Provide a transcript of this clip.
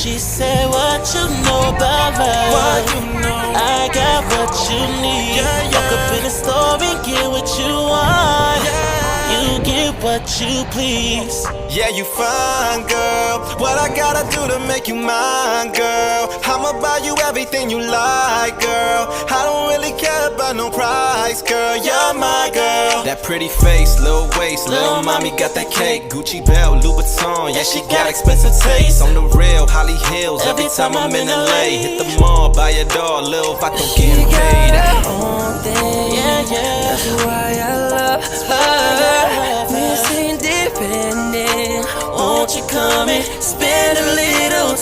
She said, what you know about love? What you know? I got what you need. Yeah, Walk up in yeah. the store and get what you want. Yeah. You get what you please. Yeah, you fine, girl. What I gotta do to make you mine, girl? I'ma buy you everything you like, girl. I don't really care about no price, girl. You're my girl. That pretty face, little waist, little mommy got that cake. Gucci belt, Louis Vuitton, yeah, she got expensive taste. On the real, Holly Hills, every time I'm in LA. Hit the mall, buy a doll, Lil Vato getting paid. Own thing, Yeah, yeah. that's why I love her. Miss Independent, won't you come and spend a little